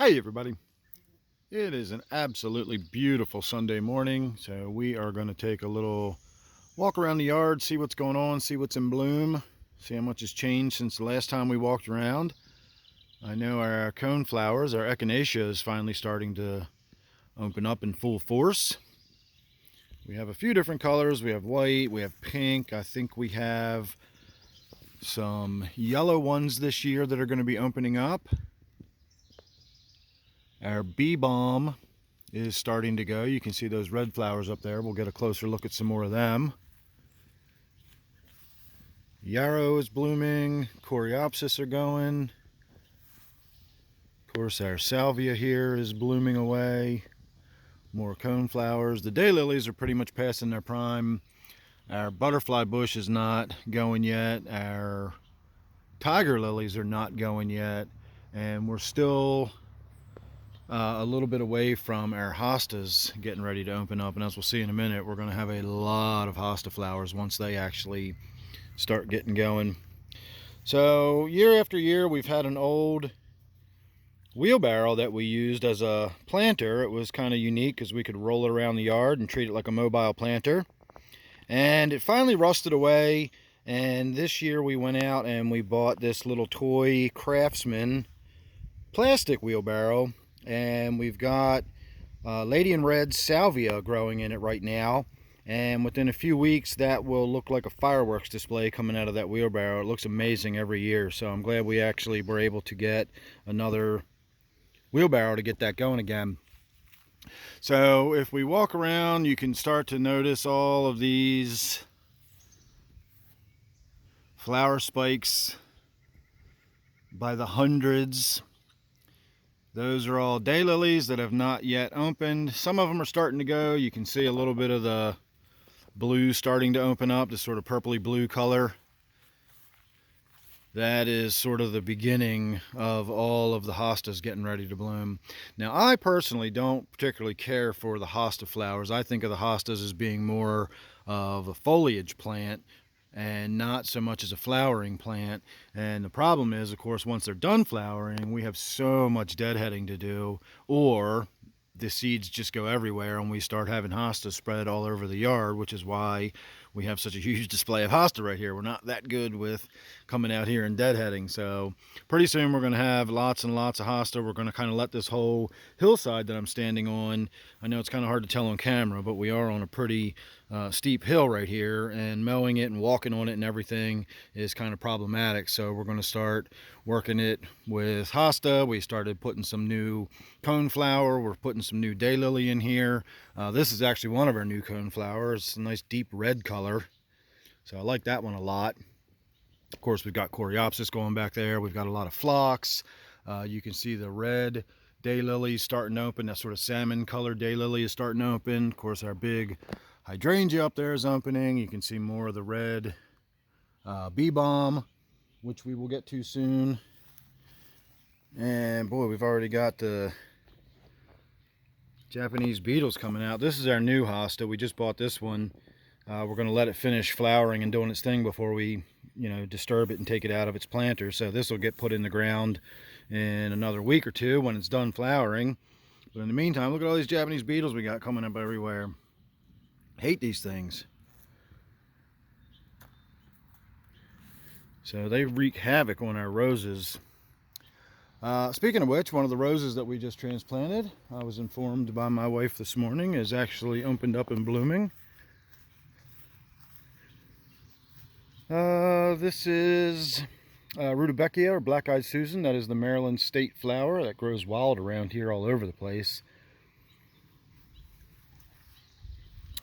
Hey everybody, it is an absolutely beautiful Sunday morning, so we are going to take a little walk around the yard, see what's going on, see what's in bloom, see how much has changed since the last time we walked around. I know our cone flowers, our echinacea, is finally starting to open up in full force. We have a few different colors. We have white, we have pink, I think we have some yellow ones this year that are going to be opening up. Our bee balm is starting to go. You can see those red flowers up there. We'll get a closer look at some more of them. Yarrow is blooming. Coreopsis are going. Of course, our salvia here is blooming away. More cone flowers. The daylilies are pretty much passing their prime. Our butterfly bush is not going yet. Our tiger lilies are not going yet. And we're still a little bit away from our hostas getting ready to open up, and as we'll see in a minute, we're going to have a lot of hosta flowers once they actually start getting going. So year after year, we've had an old wheelbarrow that we used as a planter. It was kind of unique because we could roll it around the yard and treat it like a mobile planter, and it finally rusted away. And this year we went out and we bought this little toy Craftsman plastic wheelbarrow, and we've got Lady in Red salvia growing in it right now, and within a few weeks that will look like a fireworks display coming out of that wheelbarrow. It looks amazing every year, so I'm glad we actually were able to get another wheelbarrow to get that going again. So if we walk around, you can start to notice all of these flower spikes by the hundreds. Those are all daylilies that have not yet opened. Some of them are starting to go. You can see a little bit of the blue starting to open up, this sort of purpley blue color. That is sort of the beginning of all of the hostas getting ready to bloom. Now, I personally don't particularly care for the hosta flowers. I think of the hostas as being more of a foliage plant and not so much as a flowering plant. And the problem is, of course, once they're done flowering, we have so much deadheading to do, or the seeds just go everywhere and we start having hostas spread all over the yard, which is why we have such a huge display of hosta right here. We're not that good with coming out here and deadheading. So pretty soon we're going to have lots and lots of hosta. We're going to kind of let this whole hillside that I'm standing on, I know it's kind of hard to tell on camera, but we are on a pretty steep hill right here, and mowing it and walking on it and everything is kind of problematic. So we're going to start working it with hosta. We started putting some new cone flower. We're putting some new daylily in here. This is actually one of our new cone flowers. It's a nice deep red color, so I like that one a lot. Of course, we've got coreopsis going back there. We've got a lot of phlox. You can see the red daylily starting to open. That sort of salmon colored daylily is starting to open. Of course, our big hydrangea up there is opening. You can see more of the red bee balm, which we will get to soon. And boy, we've already got the Japanese beetles coming out. This is our new hosta. We just bought this one. We're going to let it finish flowering and doing its thing before we, disturb it and take it out of its planter. So this will get put in the ground in another week or two when it's done flowering. But in the meantime, look at all these Japanese beetles we got coming up everywhere. Hate these things. So they wreak havoc on our roses. Speaking of which, one of the roses that we just transplanted, I was informed by my wife this morning, is actually opened up and blooming. This is Rudbeckia, or Black-Eyed Susan. That is the Maryland state flower that grows wild around here all over the place.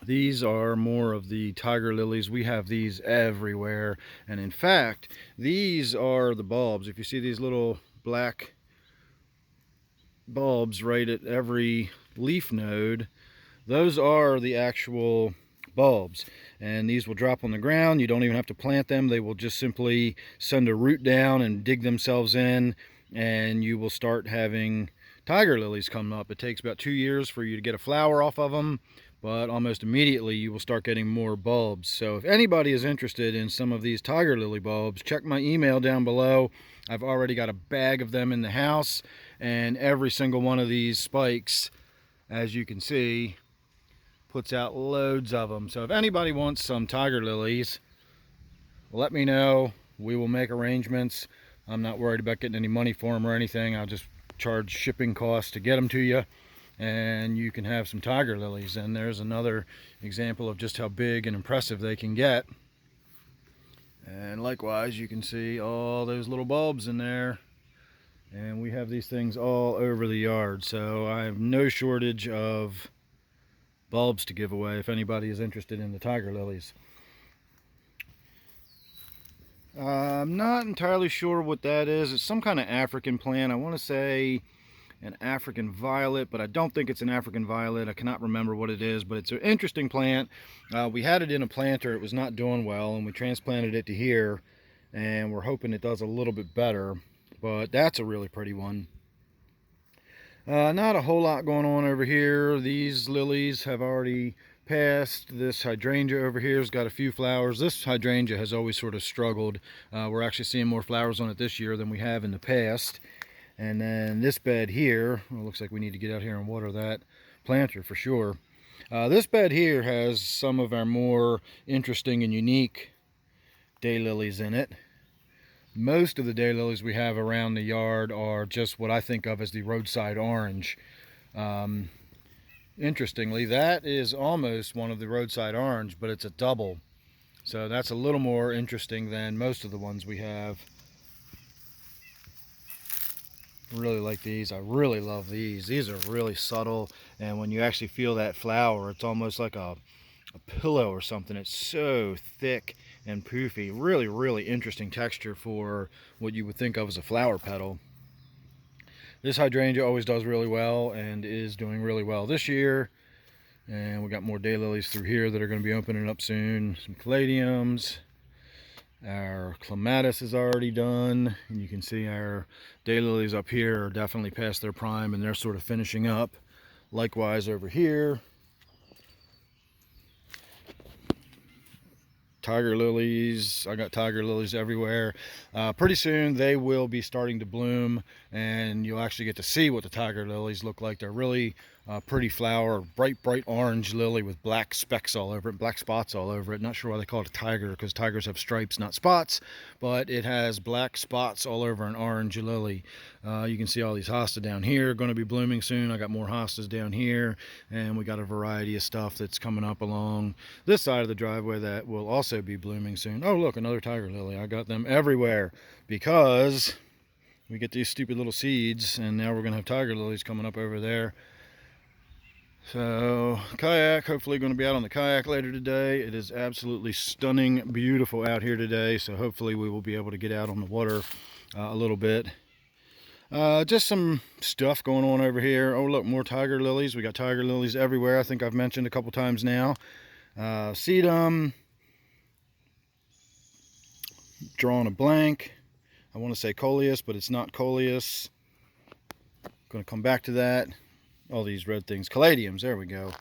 These are more of the tiger lilies. We have these everywhere, and in fact, these are the bulbs. If you see these little black bulbs right at every leaf node, those are the actual bulbs, and these will drop on the ground. You don't even have to plant them. They will just simply send a root down and dig themselves in, and you will start having tiger lilies come up. It takes about 2 years for you to get a flower off of them, but almost immediately you will start getting more bulbs. So if anybody is interested in some of these tiger lily bulbs, check my email down below. I've already got a bag of them in the house, and every single one of these spikes, as you can see, puts out loads of them. So if anybody wants some tiger lilies, let me know. We will make arrangements. I'm not worried about getting any money for them or anything. I'll just charge shipping costs to get them to you, and you can have some tiger lilies. And there's another example of just how big and impressive they can get. And likewise, you can see all those little bulbs in there. And we have these things all over the yard, so I have no shortage of bulbs to give away if anybody is interested in the tiger lilies. I'm not entirely sure what that is. It's some kind of African plant. I want to say an African violet, but I don't think it's an African violet. I cannot remember what it is, but it's an interesting plant. We had it in a planter. It was not doing well, and we transplanted it to here, and we're hoping it does a little bit better. But that's a really pretty one. Not a whole lot going on over here. These lilies have already passed. This hydrangea over here has got a few flowers. This hydrangea has always sort of struggled. We're actually seeing more flowers on it this year than we have in the past. And then this bed here, well, looks like we need to get out here and water that planter for sure. This bed here has some of our more interesting and unique daylilies in it. Most of the daylilies we have around the yard are just what I think of as the roadside orange. Interestingly, that is almost one of the roadside orange, but it's a double. So that's a little more interesting than most of the ones we have. Really like these. I really love these. These are really subtle, and when you actually feel that flower, it's almost like a pillow or something. It's so thick and poofy. Really, really interesting texture for what you would think of as a flower petal. This hydrangea always does really well and is doing really well this year. And we got more daylilies through here that are going to be opening up soon. Some caladiums. Our clematis is already done, and you can see our daylilies up here are definitely past their prime, and they're sort of finishing up. Likewise over here, tiger lilies. I got tiger lilies everywhere. Pretty soon they will be starting to bloom, and you'll actually get to see what the tiger lilies look like. They're really pretty flower, bright orange lily with black specks all over it, black spots all over it. Not sure why they call it a tiger, because tigers have stripes, not spots, but it has black spots all over an orange lily. You can see all these hostas down here are going to be blooming soon. I got more hostas down here, and we got a variety of stuff that's coming up along this side of the driveway that will also be blooming soon. Oh look, another tiger lily. I got them everywhere because we get these stupid little seeds, and now we're going to have tiger lilies coming up over there. So kayak, hopefully going to be out on the kayak later today. It is absolutely stunning, beautiful out here today, so hopefully we will be able to get out on the water a little bit. Just some stuff going on over here. Oh look, more tiger lilies. We got tiger lilies everywhere. I think I've mentioned a couple times now. Sedum, drawing a blank. I want to say coleus, but it's not coleus. Going to come back to that. All these red things, caladiums, there we go.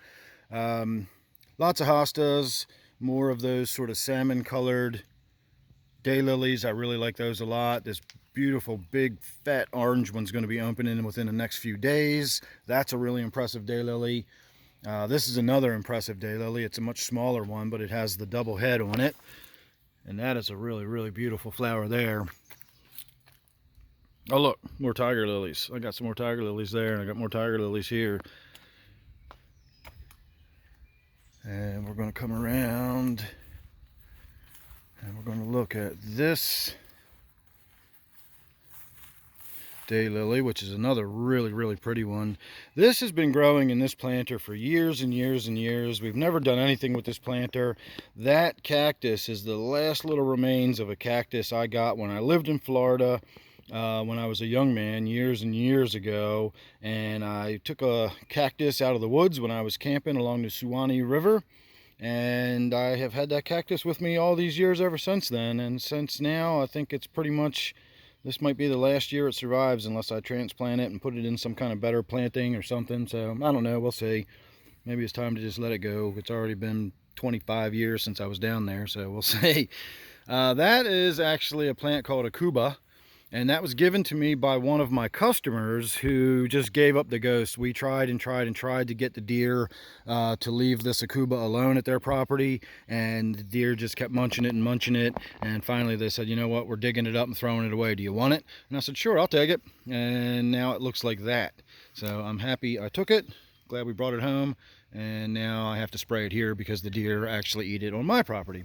Lots of hostas, more of those sort of salmon colored daylilies. I really like those a lot. This beautiful big fat orange one's going to be opening within the next few days. That's a really impressive daylily. This is another impressive daylily. It's a much smaller one, but it has the double head on it, and that is a really, really beautiful flower there. Oh look, more tiger lilies. I got some more tiger lilies there, and I got more tiger lilies here. And we're going to come around, and we're going to look at this daylily, which is another really, really pretty one. This has been growing in this planter for years and years and years. We've never done anything with this planter. That cactus is the last little remains of a cactus I got when I lived in Florida. When I was a young man years and years ago, and I took a cactus out of the woods when I was camping along the Suwannee River, and I have had that cactus with me all these years ever since then. And since now, I think it's pretty much, this might be the last year it survives unless I transplant it and put it in some kind of better planting or something. So I don't know, we'll see. maybe it's time to just let it go. It's already been 25 years since I was down there, so we'll see. That is actually a plant called a Cuba, and that was given to me by one of my customers who just gave up the ghost. We tried and tried and tried to get the deer to leave this Akuba alone at their property, and the deer just kept munching it and munching it, and finally they said, you know what, we're digging it up and throwing it away. Do you want it? And I said, sure, I'll take it. And now it looks like that. So I'm happy I took it. Glad we brought it home, and now I have to spray it here because the deer actually eat it on my property.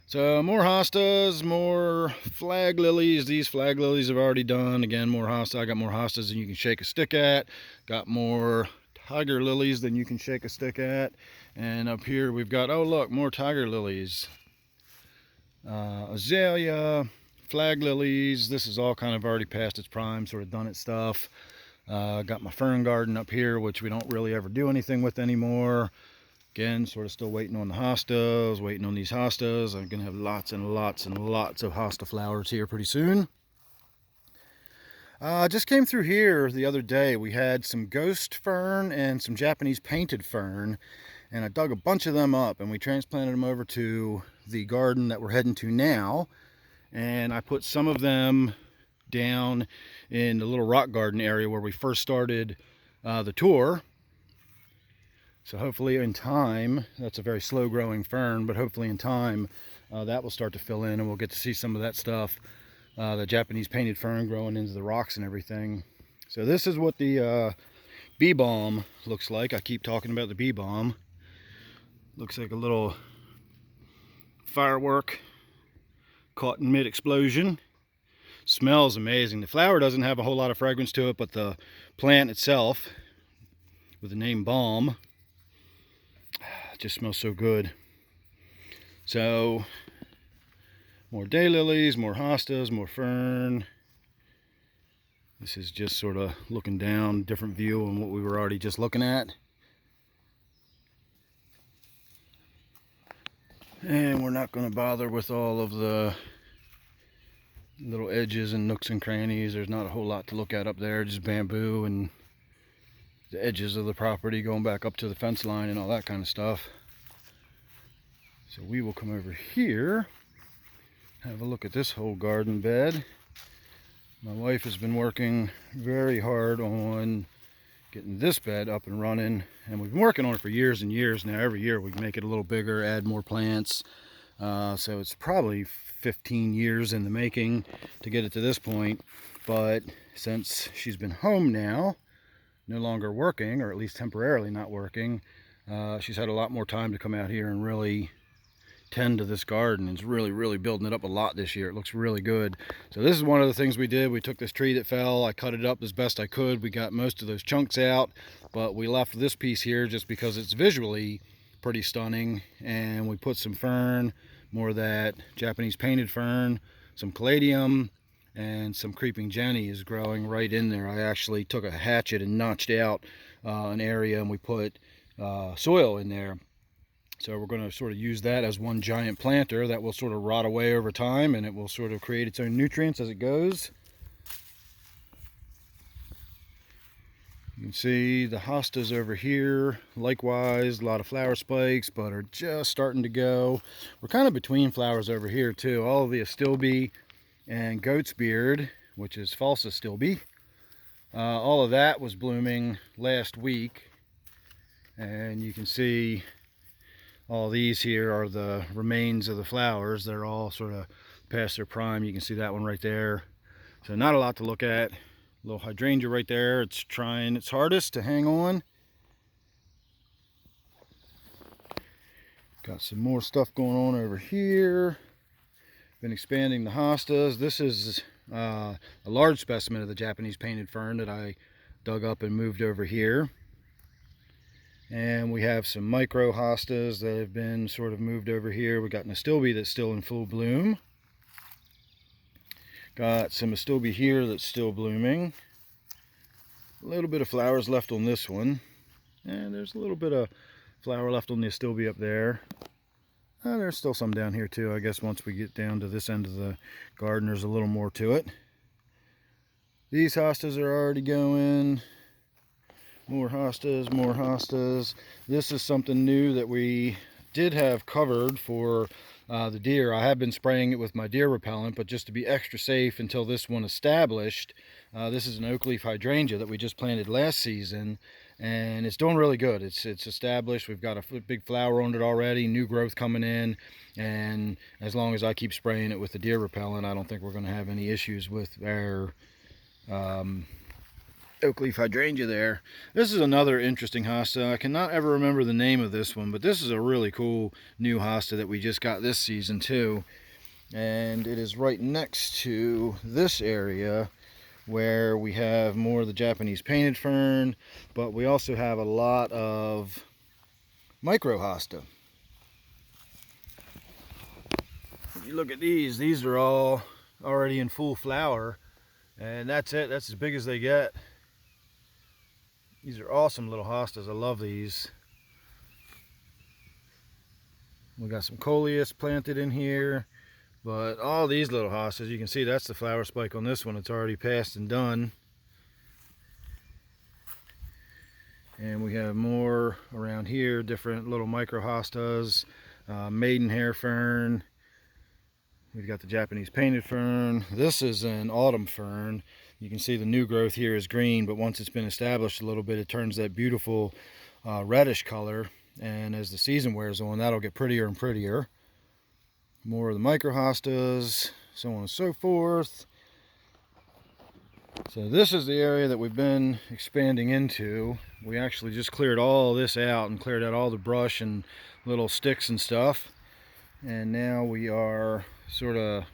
So more hostas, more flag lilies. These flag lilies have already done. Again, more hosta. I got more hostas than you can shake a stick at. Got more tiger lilies than you can shake a stick at. And up here we've got, oh look, more tiger lilies. Azalea, flag lilies. This is all kind of already past its prime, sort of done its stuff. Got my fern garden up here, which we don't really ever do anything with anymore. Again, sort of still waiting on the hostas, waiting on these hostas. I'm going to have lots and lots and lots of hosta flowers here pretty soon. Just came through here the other day. We had some ghost fern and some Japanese painted fern, and I dug a bunch of them up and we transplanted them over to the garden that we're heading to now. And I put some of them down in the little rock garden area where we first started the tour. So hopefully in time, that's a very slow growing fern, but hopefully in time that will start to fill in and we'll get to see some of that stuff, the Japanese painted fern growing into the rocks and everything. So this is what the bee balm looks like. I keep talking about the bee balm. Looks like a little firework caught in mid-explosion. Smells amazing. The flower doesn't have a whole lot of fragrance to it, but the plant itself, with the name balm, just smells so good. So more daylilies, more hostas, more fern. This is just sort of looking down, different view on what we were already just looking at. And we're not going to bother with all of the little edges and nooks and crannies. There's not a whole lot to look at up there, just bamboo and the edges of the property going back up to the fence line and all that kind of stuff. So we will come over here, have a look at this whole garden bed. My wife has been working very hard on getting this bed up and running, and we've been working on it for years and years now. Every year we make it a little bigger, add more plants. So it's probably 15 years in the making to get it to this point, but since she's been home now, no longer working, or at least temporarily not working, she's had a lot more time to come out here and really tend to this garden. It's really building it up a lot this year. It looks really good. So this is one of the things we did. We took this tree that fell, I cut it up as best I could. We got most of those chunks out, but we left this piece here just because it's visually pretty stunning, and we put some fern, more of that Japanese painted fern, some caladium, and some creeping jenny is growing right in there. I actually took a hatchet and notched out an area, and we put soil in there. So we're going to sort of use that as one giant planter that will sort of rot away over time, and it will sort of create its own nutrients as it goes. You can see the hostas over here, likewise, a lot of flower spikes, but are just starting to go. We're kind of between flowers over here too. All of the astilbe and goat's beard, which is false astilbe, all of that was blooming last week, and you can see all these here are the remains of the flowers. They're all sort of past their prime. You can see that one right there. So not a lot to look at. A little hydrangea right there. It's trying its hardest to hang on. Got some more stuff going on over here. Been expanding the hostas. This is a large specimen of the Japanese painted fern that I dug up and moved over here. And we have some micro hostas that have been sort of moved over here. We got an astilbe that's still in full bloom. Got some astilbe here that's still blooming. A little bit of flowers left on this one. And there's a little bit of flower left on the astilbe up there. There's still some down here too. I guess once we get down to this end of the garden, there's a little more to it. These hostas are already going. More hostas, more hostas. This is something new that we did have covered for the deer. I have been spraying it with my deer repellent, but just to be extra safe until this one established, this is an oak leaf hydrangea that we just planted last season, and it's doing really good. It's established. We've got a big flower on it already, new growth coming in, and as long as I keep spraying it with the deer repellent, I don't think we're going to have any issues with our oak leaf hydrangea there. This is another interesting hosta. I cannot ever remember the name of this one, but this is a really cool new hosta that we just got this season too. And it is right next to this area where we have more of the Japanese painted fern, but we also have a lot of micro hosta. If you look at these are all already in full flower, and that's it. That's as big as they get. These are awesome little hostas. I love these. We got some coleus planted in here, but all these little hostas, you can see that's the flower spike on this one. It's already passed and done. And we have more around here, different little micro hostas, maidenhair fern. We've got the Japanese painted fern. This is an autumn fern. You can see the new growth here is green, but once it's been established a little bit, it turns that beautiful reddish color. And as the season wears on, that'll get prettier and prettier. More of the micro hostas, so on and so forth. So this is the area that we've been expanding into. We actually just cleared all this out and cleared out all the brush and little sticks and stuff. And now we are sort of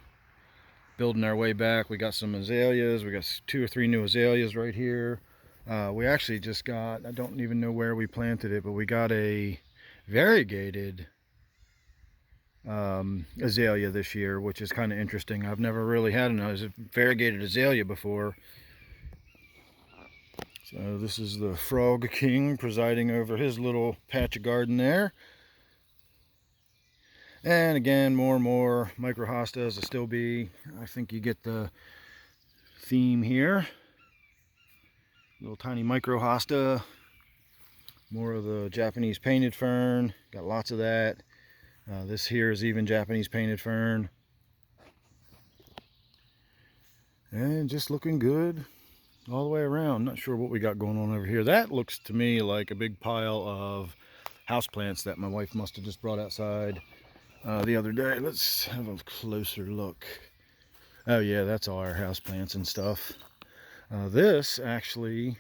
building our way back. We got some azaleas. We got 2 or 3 new azaleas right here. We actually just got, I don't even know where we planted it, but we got a variegated azalea this year, which is kind of interesting. I've never really had a variegated azalea before. So this is the Frog King presiding over his little patch of garden there. And again, more and more micro hostas. A still be. I think you get the theme here. Little tiny micro hosta. More of the Japanese painted fern. Got lots of that. This here is even Japanese painted fern. And just looking good all the way around. Not sure what we got going on over here. That looks to me like a big pile of houseplants that my wife must have just brought outside the other day. Let's have a closer look. Oh yeah, that's all our houseplants and stuff. This actually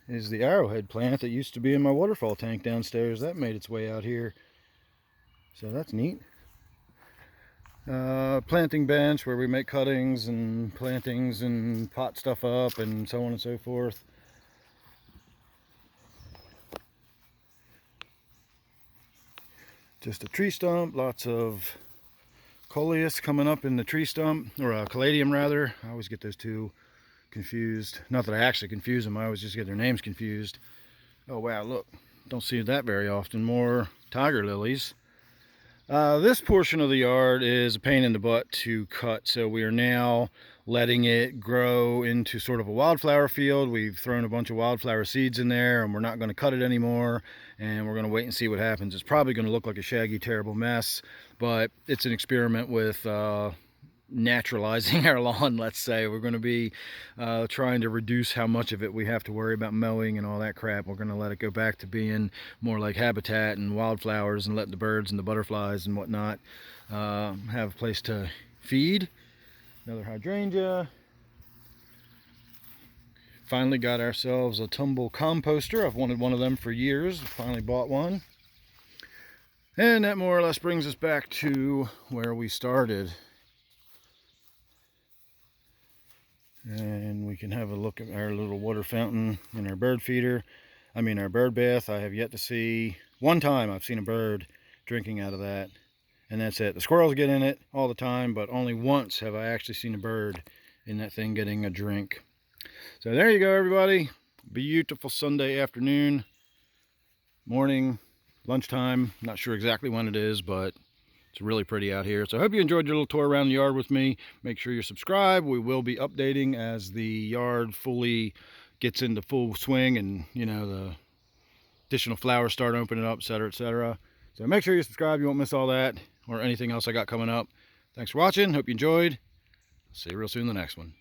is the arrowhead plant that used to be in my waterfall tank downstairs. That made its way out here. So that's neat. Planting bench where we make cuttings and plantings and pot stuff up and so on and so forth. Just a tree stump, lots of coleus coming up in the tree stump, or caladium rather. I always get those two confused. Not that I actually confuse them, I always just get their names confused. Oh wow, look, don't see that very often. More tiger lilies. This portion of the yard is a pain in the butt to cut, so we are now letting it grow into sort of a wildflower field. We've thrown a bunch of wildflower seeds in there, and we're not going to cut it anymore, and we're going to wait and see what happens. It's probably going to look like a shaggy, terrible mess, but it's an experiment with naturalizing our lawn, let's say. We're going to be trying to reduce how much of it we have to worry about mowing and all that crap. We're going to let it go back to being more like habitat and wildflowers, and let the birds and the butterflies and whatnot have a place to feed. Another hydrangea. Finally got ourselves a tumble composter. I've wanted one of them for years. Finally bought one. And that more or less brings us back to where we started. And we can have a look at our little water fountain and our bird feeder. I mean our bird bath. I have yet to see, one time I've seen a bird drinking out of that, and that's it. The squirrels get in it all the time, but only once have I actually seen a bird in that thing getting a drink. So there you go, everybody. Beautiful Sunday afternoon, morning, lunchtime. Not sure exactly when it is, but it's really pretty out here. So I hope you enjoyed your little tour around the yard with me. Make sure you're subscribed. We will be updating as the yard fully gets into full swing, and you know, the additional flowers start opening up, etc., etc. So make sure you subscribe, you won't miss all that or anything else I got coming up. Thanks for watching, hope you enjoyed. See you real soon in the next one.